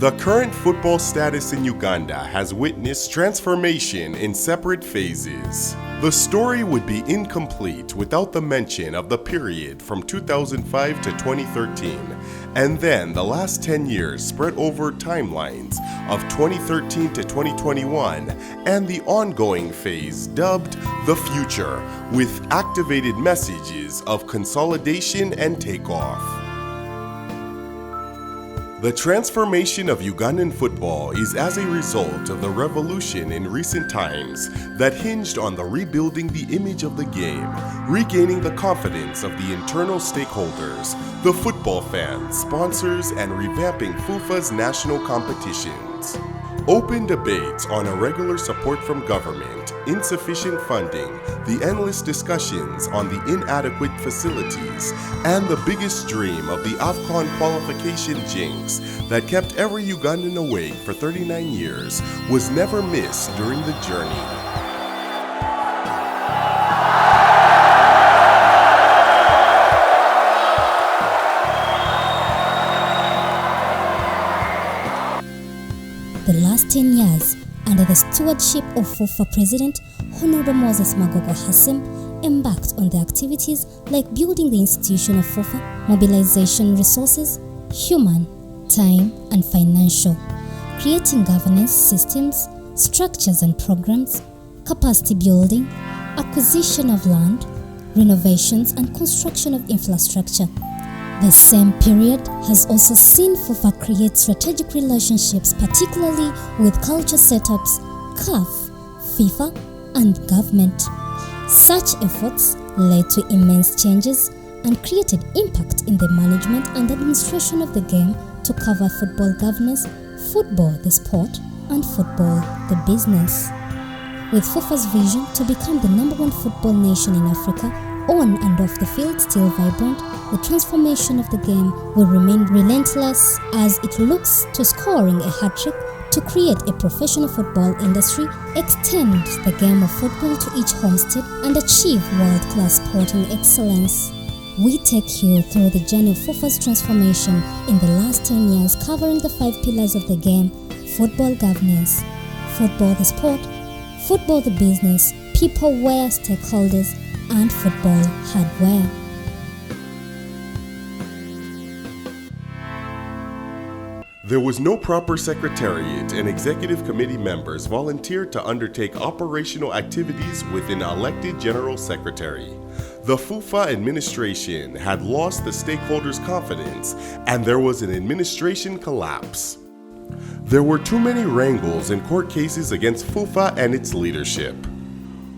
The current football status in Uganda has witnessed transformation in separate phases. The story would be incomplete without the mention of the period from 2005 to 2013, and then the last 10 years spread over timelines of 2013 to 2021, and the ongoing phase dubbed the future, with activated messages of consolidation and takeoff. The transformation of Ugandan football is as a result of the revolution in recent times that hinged on the rebuilding the image of the game, regaining the confidence of the internal stakeholders, the football fans, sponsors, and revamping FUFA's national competitions. Open debates on irregular support from government, insufficient funding, the endless discussions on the inadequate facilities, and the biggest dream of the AFCON qualification jinx that kept every Ugandan awake for 39 years was never missed during the journey. The last 10 years, under the stewardship of FUFA President Honorable Moses Magogo Hassim, embarked on the activities like building the institution of FUFA, mobilization resources, human, time, and financial, creating governance systems, structures and programs, capacity building, acquisition of land, renovations, and construction of infrastructure. The same period has also seen FUFA create strategic relationships, particularly with culture setups, CAF, FIFA, and government. Such efforts led to immense changes and created impact in the management and administration of the game to cover football governance, football the sport, and football the business. With FUFA's vision to become the #1 football nation in Africa, on and off the field still vibrant, the transformation of the game will remain relentless as it looks to scoring a hat-trick to create a professional football industry, extend the game of football to each homestead, and achieve world-class sporting excellence. We take you through the journey of FUFA's transformation in the last 10 years, covering the 5 pillars of the game: football governance, football the sport, football the business, people-ware stakeholders, and football hardware. There was no proper secretariat, and executive committee members volunteered to undertake operational activities with an elected general secretary. The FUFA administration had lost the stakeholders' confidence, and there was an administration collapse. There were too many wrangles and court cases against FUFA and its leadership.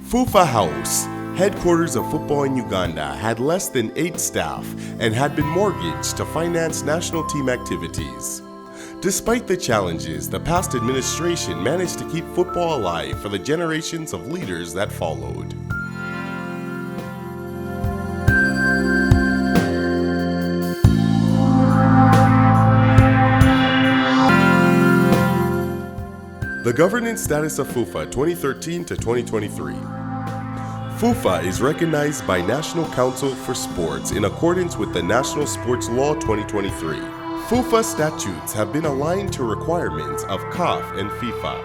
FUFA House, headquarters of football in Uganda, had less than 8 staff and had been mortgaged to finance national team activities. Despite the challenges, the past administration managed to keep football alive for the generations of leaders that followed. The governance status of FUFA 2013 to 2023. FUFA is recognized by National Council for Sports in accordance with the National Sports Law 2023. FUFA statutes have been aligned to requirements of CAF and FIFA.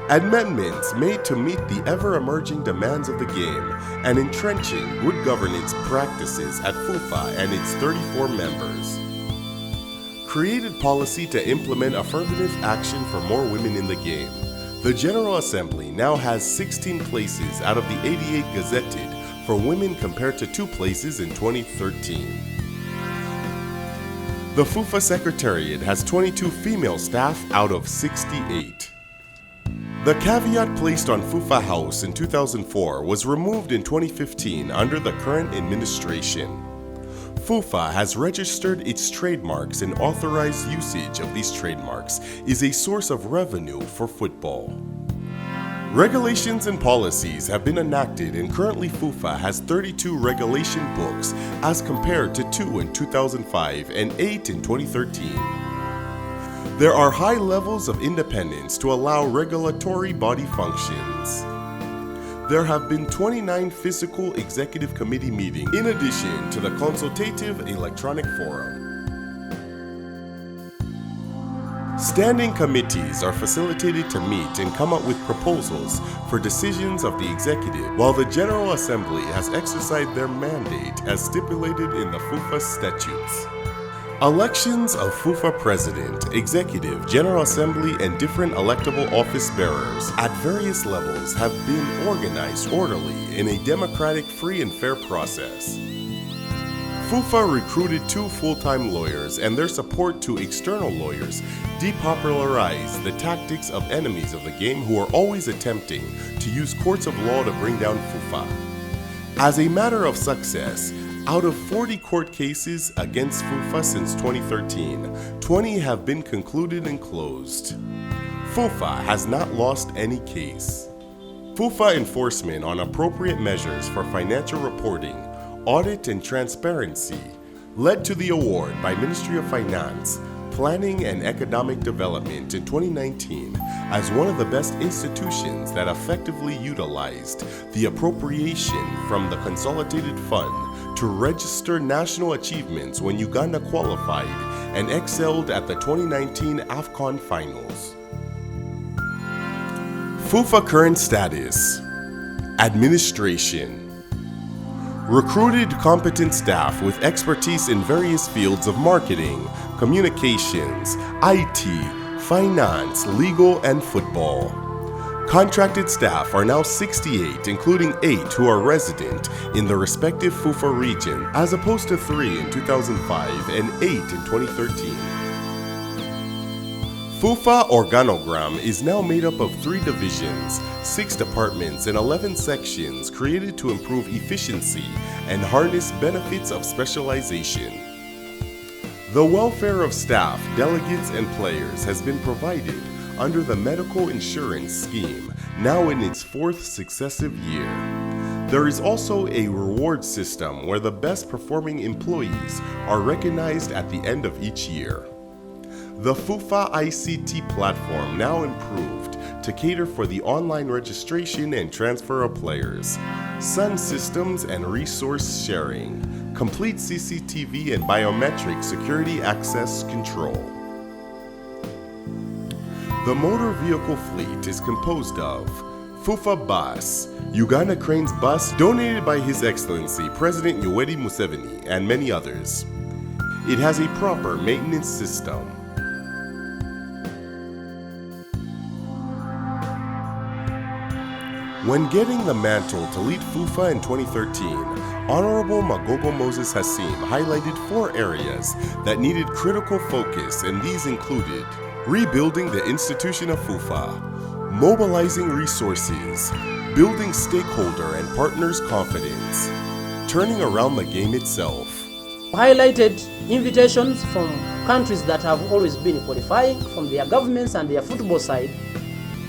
Amendments made to meet the ever-emerging demands of the game and entrenching good governance practices at FUFA and its 34 members. Created policy to implement affirmative action for more women in the game. The General Assembly now has 16 places out of the 88 gazetted for women compared to 2 places in 2013. The FUFA Secretariat has 22 female staff out of 68. The caveat placed on FUFA House in 2004 was removed in 2015 under the current administration. FUFA has registered its trademarks, and authorized usage of these trademarks is a source of revenue for football. Regulations and policies have been enacted, and currently FUFA has 32 regulation books as compared to 2 in 2005 and 8 in 2013. There are high levels of independence to allow regulatory body functions. There have been 29 physical executive committee meetings in addition to the consultative electronic forum. Standing committees are facilitated to meet and come up with proposals for decisions of the executive, while the General Assembly has exercised their mandate as stipulated in the FUFA statutes. Elections of FUFA President, Executive, General Assembly, and different electable office bearers at various levels have been organized orderly in a democratic, free, and fair process. FUFA recruited 2 full-time lawyers, and their support to external lawyers depopularized the tactics of enemies of the game who are always attempting to use courts of law to bring down FUFA. As a matter of success, out of 40 court cases against FUFA since 2013, 20 have been concluded and closed. FUFA has not lost any case. FUFA enforcement on appropriate measures for financial reporting, audit, and transparency led to the award by Ministry of Finance, Planning and Economic Development in 2019 as one of the best institutions that effectively utilized the appropriation from the Consolidated Fund to register national achievements when Uganda qualified and excelled at the 2019 AFCON Finals. FUFA current status: Administration. Recruited competent staff with expertise in various fields of marketing, communications, IT, finance, legal, and football. Contracted staff are now 68, including 8 who are resident in the respective FUFA region, as opposed to 3 in 2005 and 8 in 2013. FUFA organogram is now made up of 3 divisions, 6 departments, and 11 sections created to improve efficiency and harness benefits of specialization. The welfare of staff, delegates, and players has been provided under the medical insurance scheme, now in its 4th successive year. There is also a reward system where the best performing employees are recognized at the end of each year. The FUFA ICT platform now improved to cater for the online registration and transfer of players, Sun systems and resource sharing, complete CCTV and biometric security access control. The motor vehicle fleet is composed of FUFA Bus, Uganda Cranes Bus donated by His Excellency President Yoweri Museveni, and many others. It has a proper maintenance system. When getting the mantle to lead FUFA in 2013, Honorable Magogo Moses Hassim highlighted 4 areas that needed critical focus, and these included rebuilding the institution of FUFA, mobilizing resources, building stakeholder and partners' confidence, turning around the game itself. Highlighted invitations from countries that have always been qualifying, from their governments and their football side.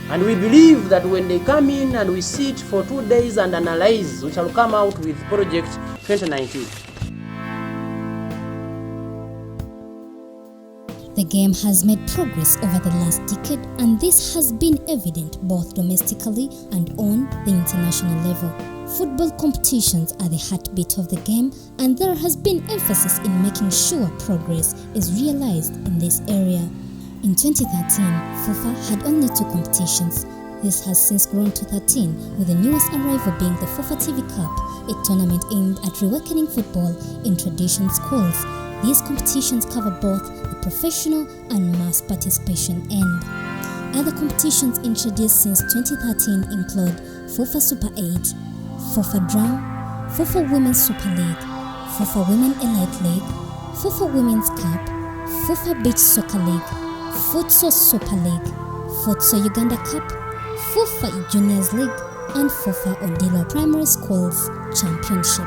And we believe that when they come in and we sit for 2 days and analyze, we shall come out with Project 2019. The game has made progress over the last decade, and this has been evident both domestically and on the international level. Football competitions are the heartbeat of the game, and there has been emphasis in making sure progress is realized in this area. In 2013, FUFA had only 2 competitions. This has since grown to 13, with the newest arrival being the FUFA TV Cup, a tournament aimed at reawakening football in tradition schools. These competitions cover both the professional and mass participation end. Other competitions introduced since 2013 include FUFA Super 8, FUFA Drum, FUFA Women's Super League, FUFA Women Elite League, FUFA Women's Cup, FUFA Beach Soccer League, Futsal Super League, Futsal Uganda Cup, FUFA Juniors League, and FUFA Odilo Primary Schools Championship.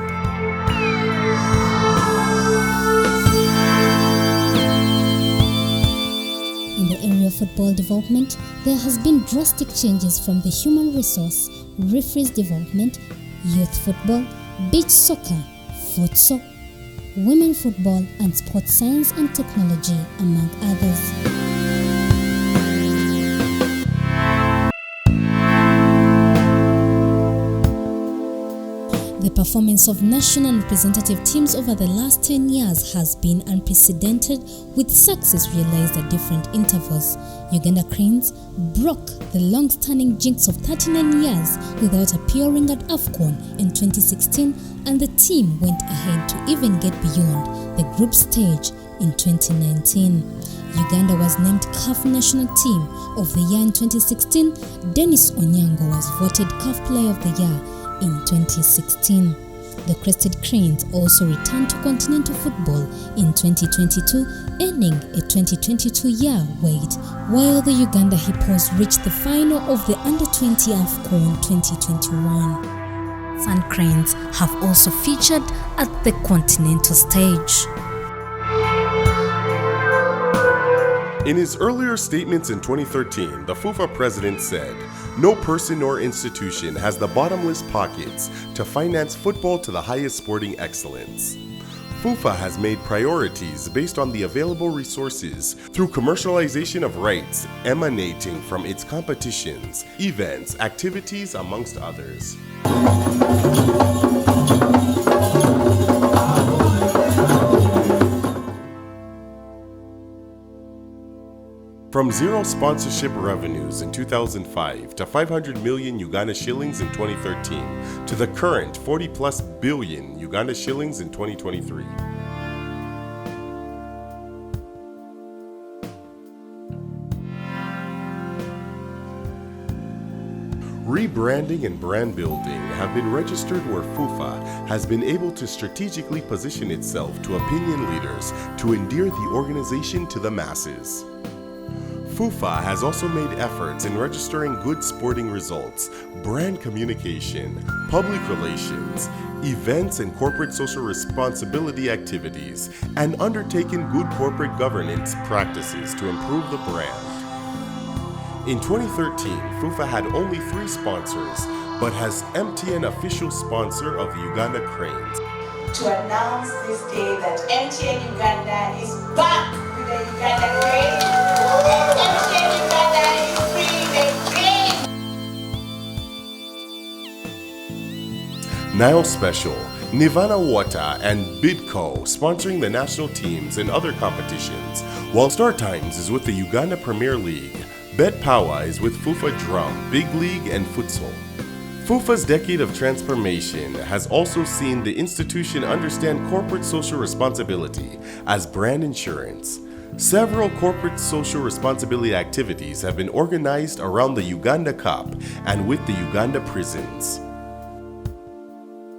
In the area of football development, there has been drastic changes from the human resource, referees development, youth football, beach soccer, futsal, women football, and sports science and technology, among others. The performance of national and representative teams over the last 10 years has been unprecedented, with success realized at different intervals. Uganda Cranes broke the long-standing jinx of 39 years without appearing at AFCON in 2016, and the team went ahead to even get beyond the group stage in 2019. Uganda was named CAF National Team of the Year in 2016. Dennis Onyango was voted CAF Player of the Year in 2016. The Crested Cranes also returned to continental football in 2022, ending a 2022 year wait, while the Uganda Hippos reached the final of the Under-20 AFCON 2021. Sun Cranes have also featured at the continental stage. In his earlier statements in 2013, the FUFA president said, "No person or institution has the bottomless pockets to finance football to the highest sporting excellence." FUFA has made priorities based on the available resources through commercialization of rights emanating from its competitions, events, activities, amongst others. From zero sponsorship revenues in 2005 to 500 million Uganda shillings in 2013 to the current 40+ billion Uganda shillings in 2023. Rebranding and brand building have been registered where FUFA has been able to strategically position itself to opinion leaders to endear the organization to the masses. FUFA has also made efforts in registering good sporting results, brand communication, public relations, events and corporate social responsibility activities, and undertaken good corporate governance practices to improve the brand. In 2013, FUFA had only 3 sponsors, but has MTN official sponsor of the Uganda Cranes. To announce this day that MTN Uganda is back with the Uganda Cranes. MTN Uganda is bringing the Cranes. Nile Special, Nirvana Water, and Bidco sponsoring the national teams and other competitions, while Star Times is with the Uganda Premier League. Bet Power is with FUFA Drum, Big League, and Futsal. FUFA's decade of transformation has also seen the institution understand corporate social responsibility as brand insurance. Several corporate social responsibility activities have been organized around the Uganda Cup and with the Uganda prisons.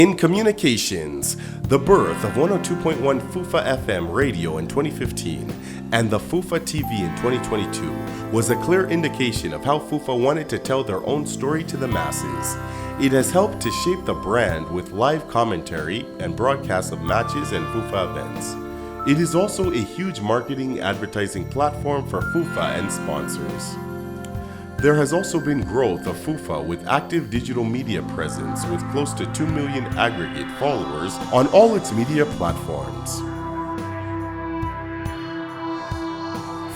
In communications, the birth of 102.1 FUFA FM radio in 2015 and the FUFA TV in 2022 was a clear indication of how FUFA wanted to tell their own story to the masses. It has helped to shape the brand with live commentary and broadcasts of matches and FUFA events. It is also a huge marketing advertising platform for FUFA and sponsors. There has also been growth of FUFA with active digital media presence with close to 2 million aggregate followers on all its media platforms.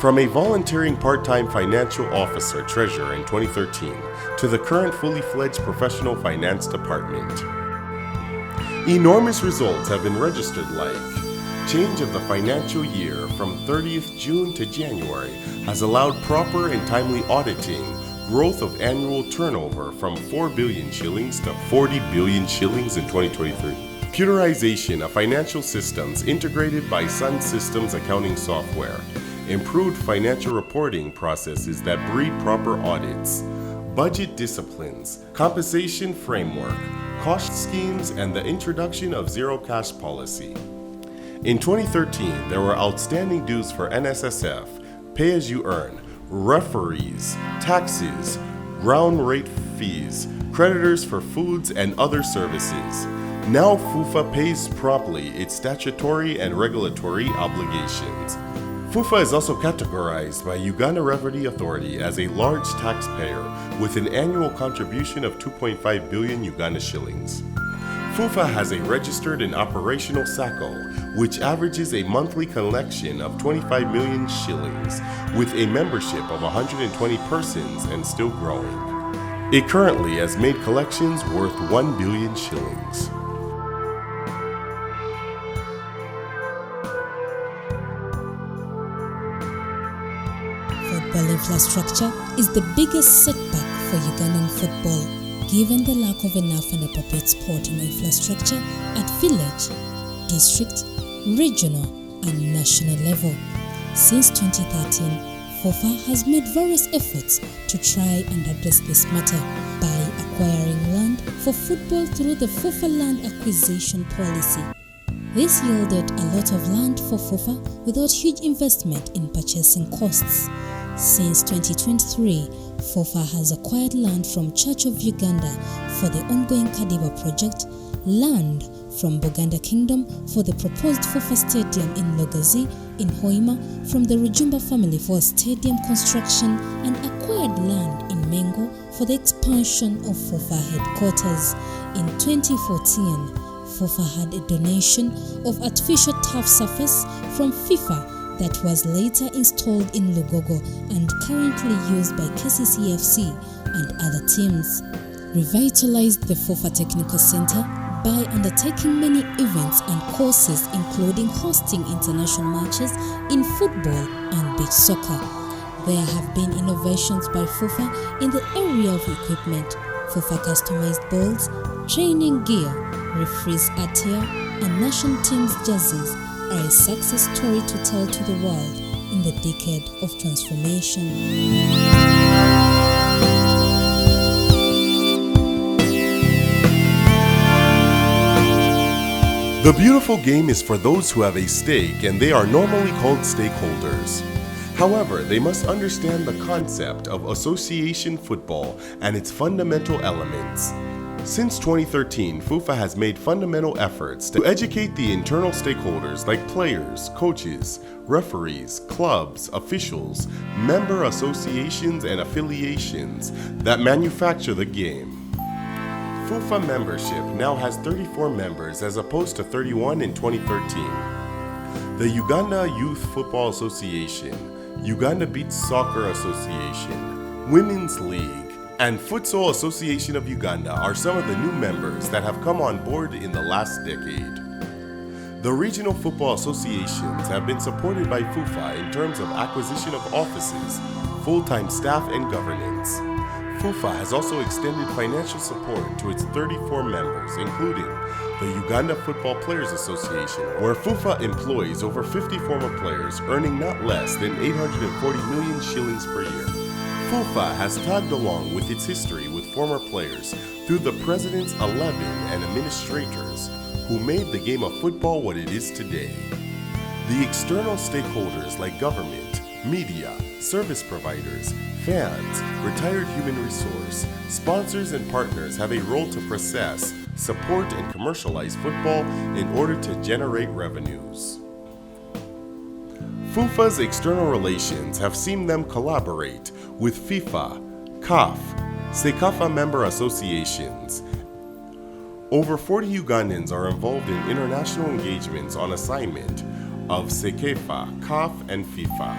From a volunteering part-time financial officer treasurer in 2013 to the current fully fledged professional finance department. Enormous results have been registered, like change of the financial year from 30th June to January has allowed proper and timely auditing, growth of annual turnover from 4 billion shillings to 40 billion shillings in 2023. Computerization of financial systems integrated by Sun Systems accounting software. Improved financial reporting processes that breed proper audits. Budget disciplines, compensation framework, cost schemes, and the introduction of zero cash policy. In 2013, there were outstanding dues for NSSF, pay-as-you-earn, referees, taxes, ground rate fees, creditors for foods and other services. Now FUFA pays promptly its statutory and regulatory obligations. FUFA is also categorized by Uganda Revenue Authority as a large taxpayer with an annual contribution of 2.5 billion Uganda shillings. FUFA has a registered and operational SACCO, which averages a monthly collection of 25 million shillings, with a membership of 120 persons and still growing. It currently has made collections worth 1 billion shillings. football infrastructure is the biggest setback for Ugandan football, given the lack of enough and appropriate sporting infrastructure at village, district, regional, and national level. Since 2013, FUFA has made various efforts to try and address this matter by acquiring land for football through the FUFA land acquisition policy. This yielded a lot of land for FUFA without huge investment in purchasing costs. Since 2023, FUFA has acquired land from Church of Uganda for the ongoing Kadiba project, land from Buganda Kingdom for the proposed FUFA Stadium in Logazi in Hoima from the Rujumba family for stadium construction, and acquired land in Mengo for the expansion of FUFA headquarters. In 2014, FUFA had a donation of artificial turf surface from FIFA that was later installed in Lugogo and currently used by KCCFC and other teams. Revitalized the FUFA Technical Center by undertaking many events and courses, including hosting international matches in football and beach soccer. There have been innovations by FUFA in the area of equipment. FUFA customized balls, training gear, referees attire, and national teams' jerseys are a success story to tell to the world in the decade of transformation. The beautiful game is for those who have a stake, and they are normally called stakeholders. However, they must understand the concept of association football and its fundamental elements. Since 2013, FUFA has made fundamental efforts to educate the internal stakeholders like players, coaches, referees, clubs, officials, member associations, and affiliations that manufacture the game. FUFA membership now has 34 members as opposed to 31 in 2013. The Uganda Youth Football Association, Uganda Beach Soccer Association, Women's League, and Futsal Association of Uganda are some of the new members that have come on board in the last decade. The regional football associations have been supported by FUFA in terms of acquisition of offices, full-time staff, and governance. FUFA has also extended financial support to its 34 members, including the Uganda Football Players Association, where FUFA employs over 50 former players earning not less than 840 million shillings per year. FUFA has tagged along with its history with former players through the President's 11 and administrators who made the game of football what it is today. The external stakeholders like government, media, service providers, fans, retired human resource, sponsors, and partners have a role to process, support, and commercialize football in order to generate revenues. FUFA's external relations have seen them collaborate with FIFA, CAF, CECAFA member associations. Over 40 Ugandans are involved in international engagements on assignment of CECAFA, CAF, and FIFA.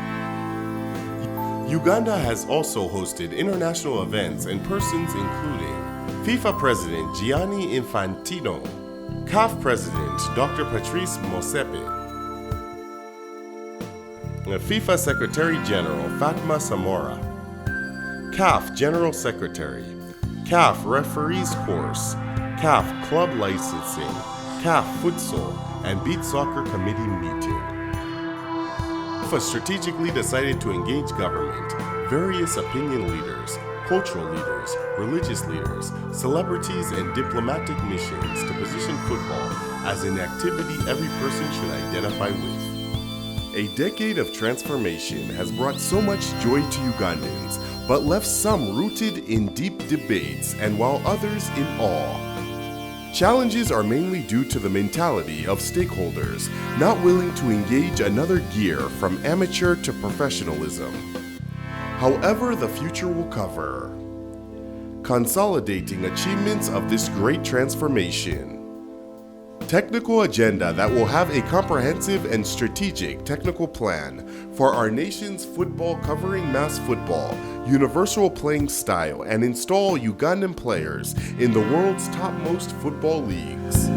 Uganda has also hosted international events and persons including FIFA President Gianni Infantino, CAF President Dr. Patrice Motsepe, FIFA Secretary General Fatma Samora, CAF General Secretary, CAF Referees Course, CAF Club Licensing, CAF Futsal, and Beach Soccer Committee meeting. FUFA strategically decided to engage government, various opinion leaders, cultural leaders, religious leaders, celebrities, and diplomatic missions to position football as an activity every person should identify with. A decade of transformation has brought so much joy to Ugandans, but left some rooted in deep debates and while others in awe. Challenges are mainly due to the mentality of stakeholders not willing to engage another gear from amateur to professionalism. However, the future will cover consolidating achievements of this great transformation, technical agenda that will have a comprehensive and strategic technical plan for our nation's football covering mass football, universal playing style, and install Ugandan players in the world's topmost football leagues.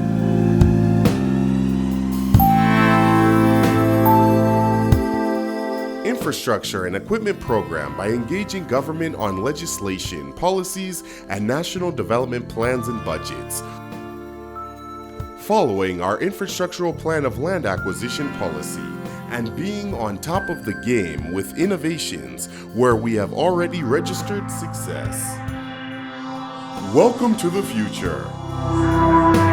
infrastructure and equipment program by engaging government on legislation, policies, and national development plans and budgets. Following our infrastructural plan of land acquisition policy, and being on top of the game with innovations where we have already registered success. Welcome to the future.